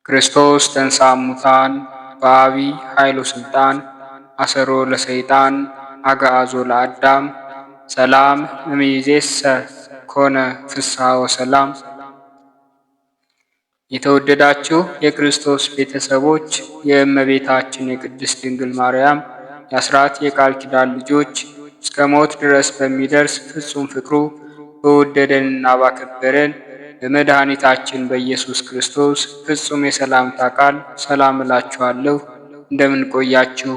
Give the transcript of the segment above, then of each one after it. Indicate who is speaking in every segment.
Speaker 1: ክርስቶስ ተንሥአ እሙታን በዐቢይ ኃይሉ ሥልጣን አሰሮ ለሰይጣን አግዓዞ ለአዳም ሰላም እምይእዜሰ ኮነ ፍስሐ ወሰላም። የተወደዳችሁ የክርስቶስ ቤተሰቦች የእመቤታችን የቅድስት ድንግል ማርያም የአስራት የቃል ኪዳን ልጆች እስከ ሞት ድረስ በሚደርስ ፍጹም ፍቅሩ በወደደንና ባከበረን በመድኃኒታችን በኢየሱስ ክርስቶስ ፍጹም የሰላምታ ቃል ሰላም እላችኋለሁ። እንደምን ቆያችሁ?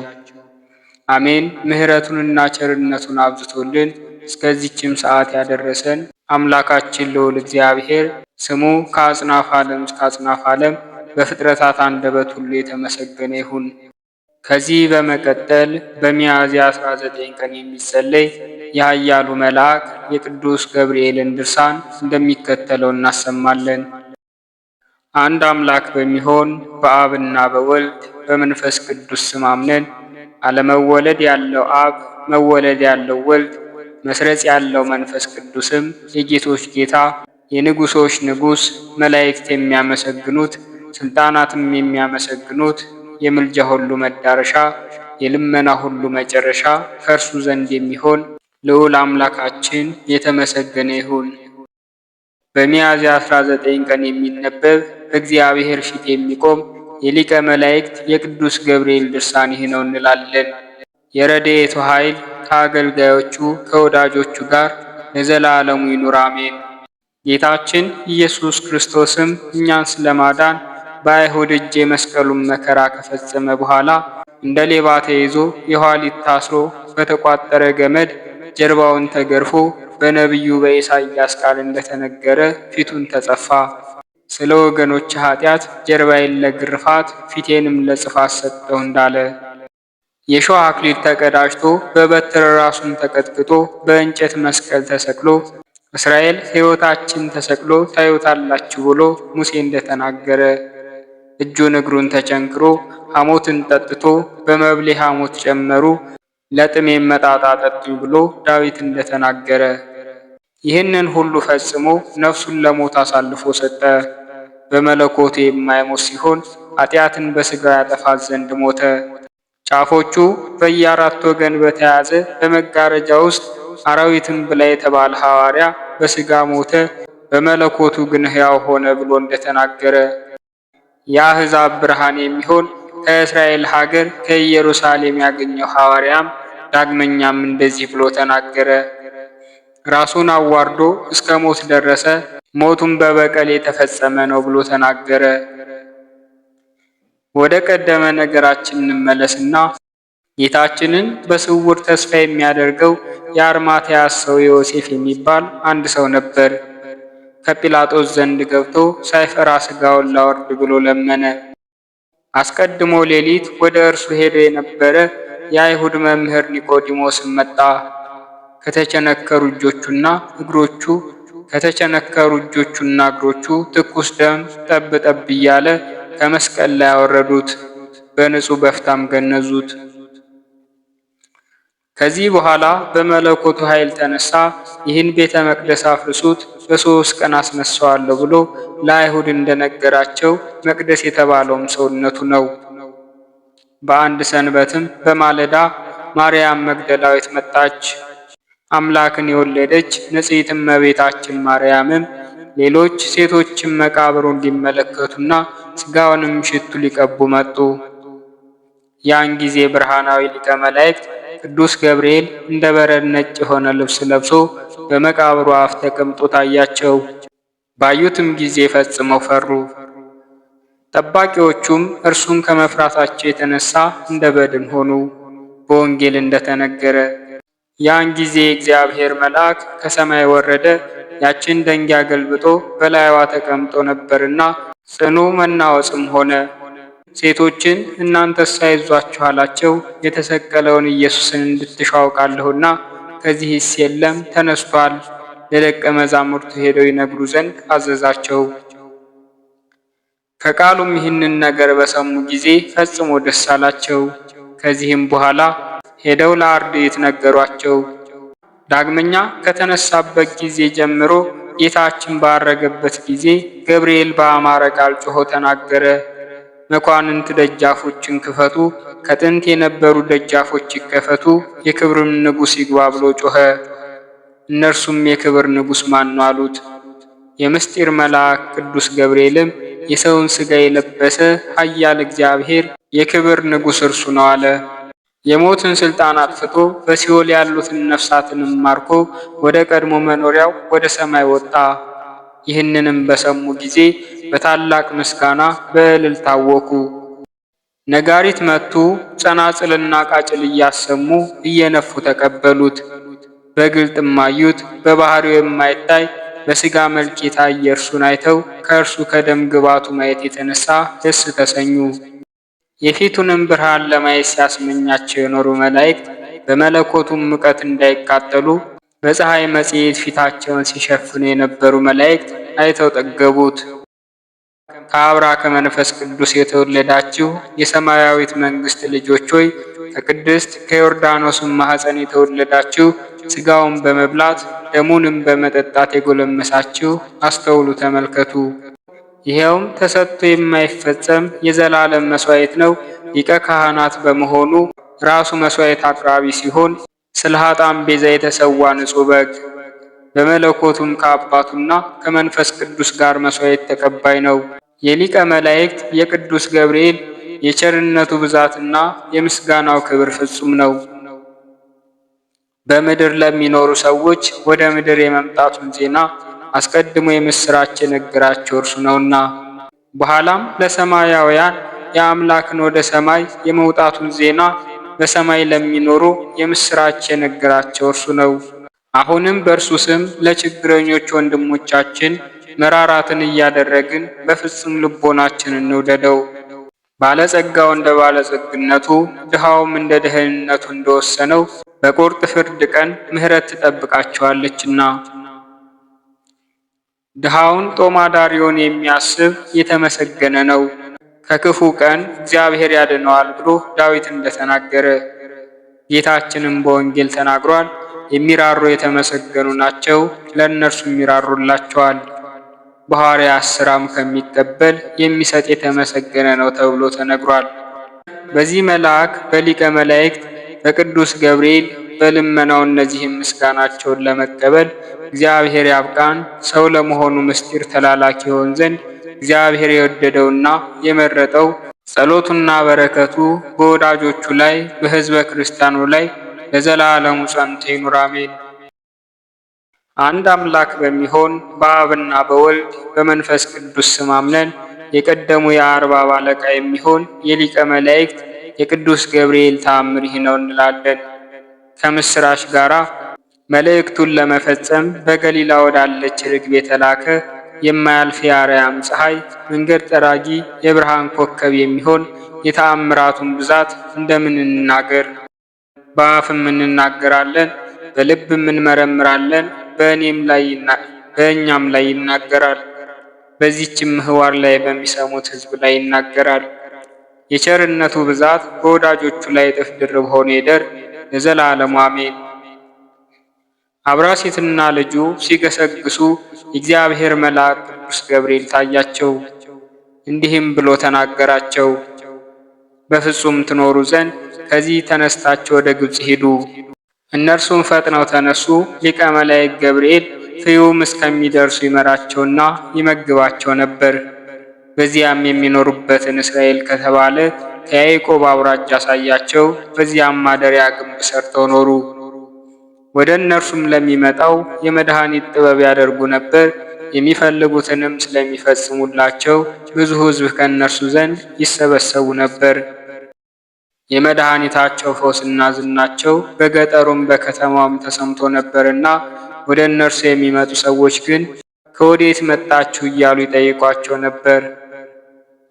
Speaker 1: አሜን። ምሕረቱንና ቸርነቱን አብዝቶልን እስከዚችም ሰዓት ያደረሰን አምላካችን ልዑል እግዚአብሔር ስሙ ከአጽናፍ ዓለም እስከ አጽናፍ ዓለም በፍጥረታት አንደበት ሁሉ የተመሰገነ ይሁን። ከዚህ በመቀጠል በሚያዝያ 19 ቀን የሚጸለይ የኃያሉ መልአክ የቅዱስ ገብርኤልን ድርሳን እንደሚከተለው እናሰማለን። አንድ አምላክ በሚሆን በአብና በወልድ በመንፈስ ቅዱስ ስም አምነን አለመወለድ ያለው አብ፣ መወለድ ያለው ወልድ፣ መስረጽ ያለው መንፈስ ቅዱስም የጌቶች ጌታ የንጉሶች ንጉሥ፣ መላእክት የሚያመሰግኑት ስልጣናትም የሚያመሰግኑት የምልጃ ሁሉ መዳረሻ የልመና ሁሉ መጨረሻ ከእርሱ ዘንድ የሚሆን ልዑል አምላካችን የተመሰገነ ይሁን። በሚያዝያ 19 ቀን የሚነበብ በእግዚአብሔር ፊት የሚቆም የሊቀ መላእክት የቅዱስ ገብርኤል ድርሳን ይህ ነው እንላለን። የረድኤቱ ኃይል ከአገልጋዮቹ ከወዳጆቹ ጋር ለዘላለሙ ይኑር አሜን። ጌታችን ኢየሱስ ክርስቶስም እኛን ስለማዳን በአይሁድ እጅ የመስቀሉን መከራ ከፈጸመ በኋላ እንደ ሌባ ተይዞ የኋሊት ታስሮ በተቋጠረ ገመድ ጀርባውን ተገርፎ በነቢዩ በኢሳይያስ ቃል እንደተነገረ ፊቱን ተጸፋ። ስለ ወገኖች ኃጢአት ጀርባዬን ለግርፋት ፊቴንም ለጽፋት ሰጠሁ እንዳለ የሾህ አክሊል ተቀዳጅቶ በበትር ራሱን ተቀጥቅጦ በእንጨት መስቀል ተሰቅሎ እስራኤል ሕይወታችን ተሰቅሎ ታዩታላችሁ ብሎ ሙሴ እንደተናገረ እጁን እግሩን ተቸንክሮ ሐሞትን ጠጥቶ በመብሌ ሐሞት ጨመሩ ለጥሜ መጣጣ ጠጡኝ ብሎ ዳዊት እንደተናገረ ይህንን ሁሉ ፈጽሞ ነፍሱን ለሞት አሳልፎ ሰጠ። በመለኮቱ የማይሞት ሲሆን ኃጢአትን በሥጋ ያጠፋት ዘንድ ሞተ። ጫፎቹ በየአራት ወገን በተያዘ በመጋረጃ ውስጥ አራዊትን ብላ የተባለ ሐዋርያ በሥጋ ሞተ፣ በመለኮቱ ግን ሕያው ሆነ ብሎ እንደተናገረ የአሕዛብ ብርሃን የሚሆን ከእስራኤል ሀገር ከኢየሩሳሌም ያገኘው ሐዋርያም ዳግመኛም እንደዚህ ብሎ ተናገረ። ራሱን አዋርዶ እስከ ሞት ደረሰ፣ ሞቱን በበቀል የተፈጸመ ነው ብሎ ተናገረ። ወደ ቀደመ ነገራችን እንመለስና ጌታችንን በስውር ተስፋ የሚያደርገው የአርማትያስ ሰው ዮሴፍ የሚባል አንድ ሰው ነበር። ከጲላጦስ ዘንድ ገብቶ ሳይፈራ ሥጋውን ላወርድ ብሎ ለመነ። አስቀድሞ ሌሊት ወደ እርሱ ሄዶ የነበረ የአይሁድ መምህር ኒቆዲሞስም መጣ። ከተቸነከሩ እጆቹና እግሮቹ ትኩስ ደም ጠብ ጠብ እያለ ከመስቀል ላይ ያወረዱት፣ በንጹሕ በፍታም ገነዙት። ከዚህ በኋላ በመለኮቱ ኃይል ተነሳ፣ ይህን ቤተ መቅደስ አፍርሱት በ3 ቀን አስነሳዋለሁ ብሎ ለአይሁድ እንደነገራቸው መቅደስ የተባለውም ሰውነቱ ነው። በአንድ ሰንበትም በማለዳ ማርያም መግደላዊት መጣች። አምላክን የወለደች ንጽሕት እመቤታችን ማርያምም ሌሎች ሴቶችም መቃብሩን ሊመለከቱና ሥጋውንም ሽቱ ሊቀቡ መጡ። ያን ጊዜ ብርሃናዊ ሊቀ መላእክት ቅዱስ ገብርኤል እንደ በረድ ነጭ የሆነ ልብስ ለብሶ በመቃብሩ አፍ ተቀምጦ ታያቸው። ባዩትም ጊዜ ፈጽመው ፈሩ። ጠባቂዎቹም እርሱን ከመፍራታቸው የተነሳ እንደ በድን ሆኑ፣ በወንጌል እንደተነገረ። ያን ጊዜ እግዚአብሔር መልአክ ከሰማይ ወረደ፣ ያችን ደንጊያ ገልብጦ በላይዋ ተቀምጦ ነበርና ጽኑ መናወጽም ሆነ። ሴቶችን እናንተስ አይዟችሁ አላቸው፣ የተሰቀለውን ኢየሱስን እንድትሹ አውቃለሁና ከዚህስ የለም ተነስቷል፣ ለደቀ መዛሙርቱ ሄደው ይነግሩ ዘንድ አዘዛቸው። ከቃሉም ይህንን ነገር በሰሙ ጊዜ ፈጽሞ ደስ አላቸው። ከዚህም በኋላ ሄደው ለአርድእት ነገሯቸው። ዳግመኛ ከተነሳበት ጊዜ ጀምሮ ጌታችን ባረገበት ጊዜ ገብርኤል በአማረ ቃል ጮሆ ተናገረ። መኳንንት ደጃፎችን ክፈቱ፣ ከጥንት የነበሩ ደጃፎች ይከፈቱ፣ የክብርም ንጉሥ ይግባ ብሎ ጮኸ። እነርሱም የክብር ንጉሥ ማን ነው አሉት። የምስጢር መልአክ ቅዱስ ገብርኤልም የሰውን ሥጋ የለበሰ ኃያል እግዚአብሔር የክብር ንጉሥ እርሱ ነው አለ። የሞትን ሥልጣን አጥፍቶ በሲኦል ያሉትን ነፍሳትንም ማርኮ ወደ ቀድሞ መኖሪያው ወደ ሰማይ ወጣ። ይህንንም በሰሙ ጊዜ በታላቅ ምስጋና በእልልታ ታወኩ። ነጋሪት መቱ፣ ጸናጽልና ቃጭል እያሰሙ እየነፉ ተቀበሉት። በግልጥም አዩት። በባህሪው የማይታይ በሥጋ መልክ የታየ እርሱን አይተው ከእርሱ ከደም ግባቱ ማየት የተነሳ ደስ ተሰኙ። የፊቱንም ብርሃን ለማየት ሲያስመኛቸው የኖሩ መላእክት በመለኮቱም ሙቀት እንዳይቃጠሉ በፀሐይ መጽሔት ፊታቸውን ሲሸፍኑ የነበሩ መላእክት አይተው ጠገቡት። ከአብራ ከመንፈስ ቅዱስ የተወለዳችሁ የሰማያዊት መንግሥት ልጆች ሆይ ከቅድስት ከዮርዳኖስም ማኅፀን የተወለዳችሁ ሥጋውን በመብላት ደሙንም በመጠጣት የጎለመሳችሁ አስተውሉ፣ ተመልከቱ። ይኸውም ተሰጥቶ የማይፈጸም የዘላለም መሥዋዕት ነው። ሊቀ ካህናት በመሆኑ ራሱ መሥዋዕት አቅራቢ ሲሆን ስለ ኃጥአን ቤዛ የተሰዋ ንጹሕ በግ፣ በመለኮቱም ከአባቱና ከመንፈስ ቅዱስ ጋር መሥዋዕት ተቀባይ ነው። የሊቀ መላእክት የቅዱስ ገብርኤል የቸርነቱ ብዛትና የምስጋናው ክብር ፍጹም ነው። በምድር ለሚኖሩ ሰዎች ወደ ምድር የመምጣቱን ዜና አስቀድሞ የምስራች የነገራቸው እርሱ ነውና፣ በኋላም ለሰማያውያን የአምላክን ወደ ሰማይ የመውጣቱን ዜና በሰማይ ለሚኖሩ የምስራች የነገራቸው እርሱ ነው። አሁንም በእርሱ ስም ለችግረኞች ወንድሞቻችን መራራትን እያደረግን በፍጹም ልቦናችን እንውደደው። ባለጸጋው እንደ ባለጸግነቱ፣ ድሃውም እንደ ድህነቱ እንደወሰነው በቁርጥ ፍርድ ቀን ምሕረት ትጠብቃቸዋለችና። ድሃውን ጦም አዳሪውን የሚያስብ የተመሰገነ ነው፣ ከክፉ ቀን እግዚአብሔር ያድነዋል ብሎ ዳዊት እንደተናገረ ጌታችንም በወንጌል ተናግሯል። የሚራሩ የተመሰገኑ ናቸው፣ ለእነርሱም ይራሩላቸዋል። በሐዋርያት ሥራም ከሚቀበል የሚሰጥ የተመሰገነ ነው ተብሎ ተነግሯል። በዚህ መልአክ በሊቀ መላእክት በቅዱስ ገብርኤል በልመናው እነዚህም ምስጋናቸውን ለመቀበል እግዚአብሔር ያብቃን። ሰው ለመሆኑ ምስጢር ተላላኪ ይሆን ዘንድ እግዚአብሔር የወደደውና የመረጠው ጸሎቱና በረከቱ በወዳጆቹ ላይ በሕዝበ ክርስቲያኑ ላይ ለዘላለሙ ጸንቶ ይኑር አሜን። አንድ አምላክ በሚሆን በአብና በወልድ በመንፈስ ቅዱስ ስም አምነን የቀደሙ የአርባብ አለቃ የሚሆን የሊቀ መላእክት የቅዱስ ገብርኤል ተአምር ይህ ነው እንላለን። ከምስራች ጋራ መልእክቱን ለመፈጸም በገሊላ ወዳለች ርግብ የተላከ የማያልፍ የአርያም ፀሐይ መንገድ ጠራጊ የብርሃን ኮከብ የሚሆን የተአምራቱን ብዛት እንደምን እንናገር? በአፍም እንናገራለን፣ በልብም እንመረምራለን፣ በእኛም ላይ ይናገራል። በዚህችም ምህዋር ላይ በሚሰሙት ሕዝብ ላይ ይናገራል። የቸርነቱ ብዛት በወዳጆቹ ላይ እጥፍ ድርብ ሆኖ ይደር ለዘላለሙ አሜን። አብራሲትና ልጁ ሲገሰግሱ የእግዚአብሔር መልአክ ቅዱስ ገብርኤል ታያቸው፣ እንዲህም ብሎ ተናገራቸው። በፍጹም ትኖሩ ዘንድ ከዚህ ተነስታችሁ ወደ ግብፅ ሂዱ። እነርሱም ፈጥነው ተነሱ። ሊቀ መላእክት ገብርኤል ፍዩም እስከሚደርሱ ይመራቸውና ይመግባቸው ነበር። በዚያም የሚኖሩበትን እስራኤል ከተባለ ከያዕቆብ አውራጃ አሳያቸው። በዚያም ማደሪያ ግንብ ሰርተው ኖሩ። ወደ እነርሱም ለሚመጣው የመድኃኒት ጥበብ ያደርጉ ነበር። የሚፈልጉትንም ስለሚፈጽሙላቸው ብዙ ሕዝብ ከእነርሱ ዘንድ ይሰበሰቡ ነበር። የመድኃኒታቸው ፈውስና ዝናቸው በገጠሩም በከተማውም ተሰምቶ ነበርና ወደ እነርሱ የሚመጡ ሰዎች ግን ከወዴት መጣችሁ እያሉ ይጠይቋቸው ነበር።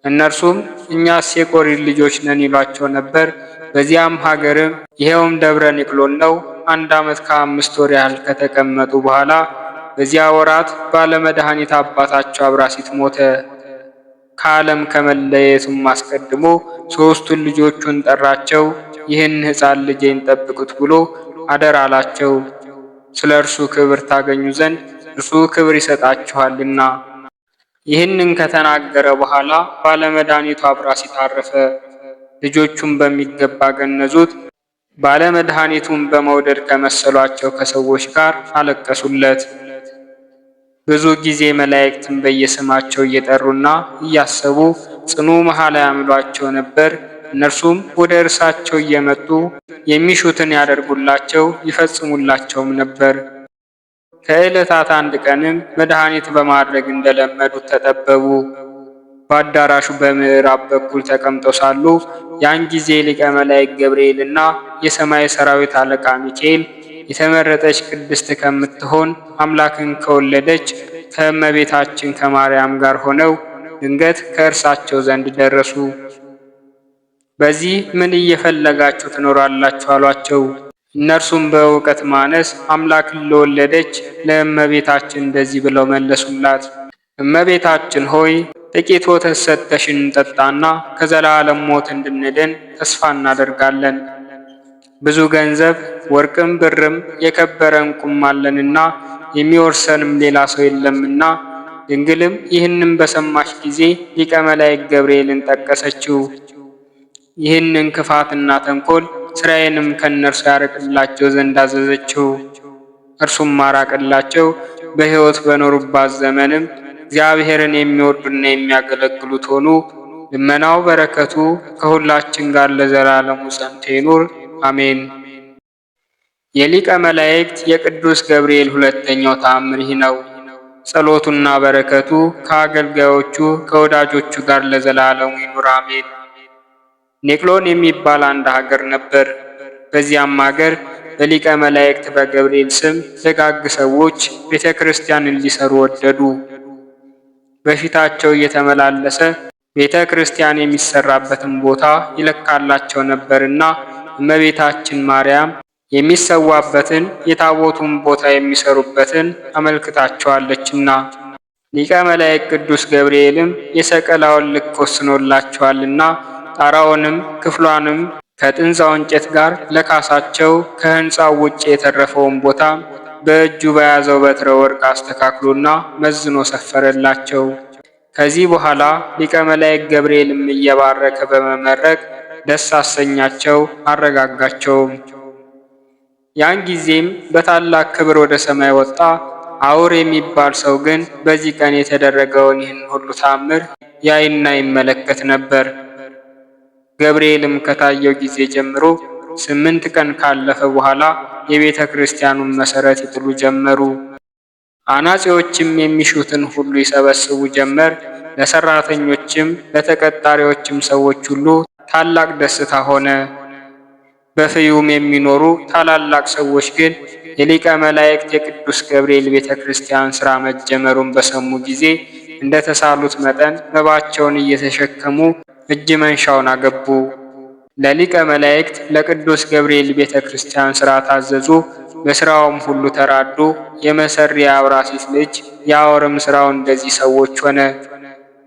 Speaker 1: እነርሱም እኛስ የቆሪድ ልጆች ነን ይሏቸው ነበር። በዚያም ሀገርም ይኸውም ደብረ ኒቅሎን ነው። 1 ዓመት ከ5 ወር ያህል ከተቀመጡ በኋላ በዚያ ወራት ባለመድኃኒት አባታቸው አብራሲት ሞተ። ከዓለም ከመለየቱም አስቀድሞ 3ቱን ልጆቹን ጠራቸው። ይህን ሕፃን ልጄን ጠብቁት ብሎ አደራ አላቸው። ስለ እርሱ ክብር ታገኙ ዘንድ እርሱ ክብር ይሰጣችኋልና። ይህንን ከተናገረ በኋላ ባለመድኃኒቱ አብራሲት አረፈ። ልጆቹም በሚገባ ገነዙት። ባለመድኃኒቱን በመውደድ ከመሰሏቸው ከሰዎች ጋር አለቀሱለት። ብዙ ጊዜ መላእክትን በየስማቸው እየጠሩና እያሰቡ ጽኑ መሐላ ያምሏቸው ነበር። እነርሱም ወደ እርሳቸው እየመጡ የሚሹትን ያደርጉላቸው ይፈጽሙላቸውም ነበር። ከዕለታት አንድ ቀንም መድኃኒት በማድረግ እንደለመዱት ተጠበቡ። በአዳራሹ በምዕራብ በኩል ተቀምጠው ሳሉ ያን ጊዜ ሊቀ መላእክት ገብርኤልና የሰማይ ሰራዊት አለቃ ሚካኤል የተመረጠች ቅድስት ከምትሆን አምላክን ከወለደች ከእመቤታችን ከማርያም ጋር ሆነው ድንገት ከእርሳቸው ዘንድ ደረሱ። በዚህ ምን እየፈለጋችሁ ትኖራላችሁ? አሏቸው። እነርሱም በእውቀት ማነስ አምላክን ለወለደች ለእመቤታችን እንደዚህ ብለው መለሱላት። እመቤታችን ሆይ ጥቂት ወተት ሰጥተሽን እንጠጣና ከዘላለም ሞት እንድንድን ተስፋ እናደርጋለን። ብዙ ገንዘብ ወርቅም ብርም የከበረ ዕንቁም አለንና የሚወርሰንም ሌላ ሰው የለምና። ድንግልም ይህንን በሰማች ጊዜ ሊቀ መላእክት ገብርኤልን ጠቀሰችው። ይህንን ክፋትና ተንኮል ስራዬንም ከእነርሱ ያርቅላቸው ዘንድ አዘዘችው። እርሱም ማራቅላቸው። በሕይወት በኖሩባት ዘመንም እግዚአብሔርን የሚወዱና የሚያገለግሉት ሆኑ። ልመናው በረከቱ ከሁላችን ጋር ለዘላለሙ ጸንቶ ይኑር አሜን። የሊቀ መላእክት የቅዱስ ገብርኤል ሁለተኛው ተአምር ይህ ነው። ጸሎቱና በረከቱ ከአገልጋዮቹ ከወዳጆቹ ጋር ለዘላለሙ ይኑር አሜን። ኔቅሎን የሚባል አንድ ሀገር ነበር። በዚያም ሀገር በሊቀ መላእክት በገብርኤል ስም ደጋግ ሰዎች ቤተ ክርስቲያንን ሊሰሩ ወደዱ። በፊታቸው እየተመላለሰ ቤተ ክርስቲያን የሚሰራበትን ቦታ ይለካላቸው ነበርና እመቤታችን ማርያም የሚሰዋበትን የታቦቱን ቦታ የሚሰሩበትን አመልክታቸዋለችና። ሊቀ መላእክት ቅዱስ ገብርኤልም የሰቀላውን ልክ ወስኖላቸዋልና ጣራውንም ክፍሏንም ከጥንዛው እንጨት ጋር ለካሳቸው። ከሕንፃው ውጭ የተረፈውን ቦታ በእጁ በያዘው በትረ ወርቅ አስተካክሎና መዝኖ ሰፈረላቸው። ከዚህ በኋላ ሊቀ መላእክት ገብርኤልም እየባረከ በመመረቅ ደስ አሰኛቸው፣ አረጋጋቸውም። ያን ጊዜም በታላቅ ክብር ወደ ሰማይ ወጣ። አውር የሚባል ሰው ግን በዚህ ቀን የተደረገውን ይህን ሁሉ ተአምር ያይና ይመለከት ነበር። ገብርኤልም ከታየው ጊዜ ጀምሮ 8 ቀን ካለፈ በኋላ የቤተ ክርስቲያኑን መሰረት ይጥሉ ጀመሩ። አናጺዎችም የሚሹትን ሁሉ ይሰበስቡ ጀመር። ለሰራተኞችም ለተቀጣሪዎችም ሰዎች ሁሉ ታላቅ ደስታ ሆነ። በፍዩም የሚኖሩ ታላላቅ ሰዎች ግን የሊቀ መላእክት የቅዱስ ገብርኤል ቤተ ክርስቲያን ሥራ መጀመሩን በሰሙ ጊዜ እንደተሳሉት መጠን መባቸውን እየተሸከሙ እጅ መንሻውን አገቡ። ለሊቀ መላእክት ለቅዱስ ገብርኤል ቤተ ክርስቲያን ሥራ ታዘዙ። በሥራውም ሁሉ ተራዱ። የመሰሪ የአብራሲስ ልጅ የአወርም ሥራው እንደዚህ ሰዎች ሆነ።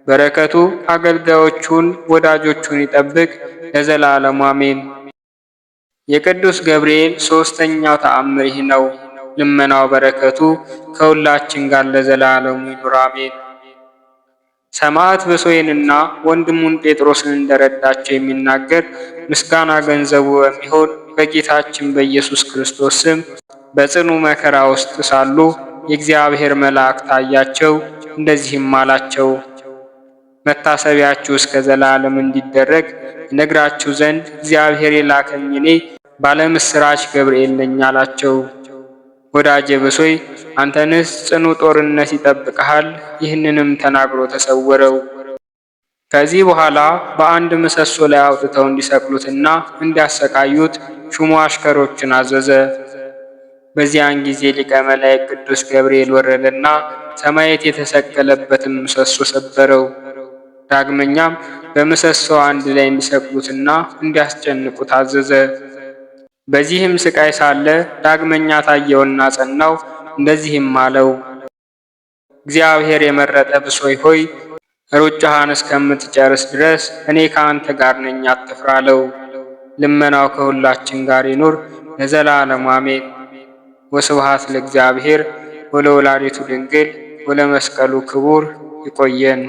Speaker 1: በረከቱ አገልጋዮቹን ወዳጆቹን ይጠብቅ ለዘላለሙ አሜን። የቅዱስ ገብርኤል ሦስተኛው ተአምር ይህ ነው። ልመናው በረከቱ ከሁላችን ጋር ለዘላለሙ ይኑር አሜን። ሰማዕት ብሶይንና ወንድሙን ጴጥሮስን እንደረዳቸው የሚናገር ምስጋና ገንዘቡ በሚሆን በጌታችን በኢየሱስ ክርስቶስ ስም በጽኑ መከራ ውስጥ ሳሉ የእግዚአብሔር መልአክ ታያቸው፣ እንደዚህም አላቸው። መታሰቢያችሁ እስከ ዘላለም እንዲደረግ እነግራችሁ ዘንድ እግዚአብሔር የላከኝ እኔ ባለምስራች ገብርኤል ነኝ አላቸው። ወዳጄ ብሶይ አንተንስ ጽኑ ጦርነት ይጠብቅሃል። ይህንንም ተናግሮ ተሰወረው። ከዚህ በኋላ በአንድ ምሰሶ ላይ አውጥተው እንዲሰቅሉትና እንዲያሰቃዩት ሹሙ አሽከሮችን አዘዘ። በዚያን ጊዜ ሊቀ መላእክት ቅዱስ ገብርኤል ወረደና ሰማያት የተሰቀለበትን ምሰሶ ሰበረው። ዳግመኛም በምሰሶው አንድ ላይ እንዲሰቅሉትና እንዲያስጨንቁት አዘዘ። በዚህም ስቃይ ሳለ ዳግመኛ ታየውና ጸናው፣ እንደዚህም አለው። እግዚአብሔር የመረጠ ብሶይ ሆይ ሩጫህን እስከምትጨርስ ድረስ እኔ ከአንተ ጋር ነኝ፣ አትፍራ አለው። ልመናው ከሁላችን ጋር ይኑር ለዘላለሙ አሜን። ወስብሐት ለእግዚአብሔር ወለወላዲቱ ድንግል ወለመስቀሉ ክቡር። ይቆየን።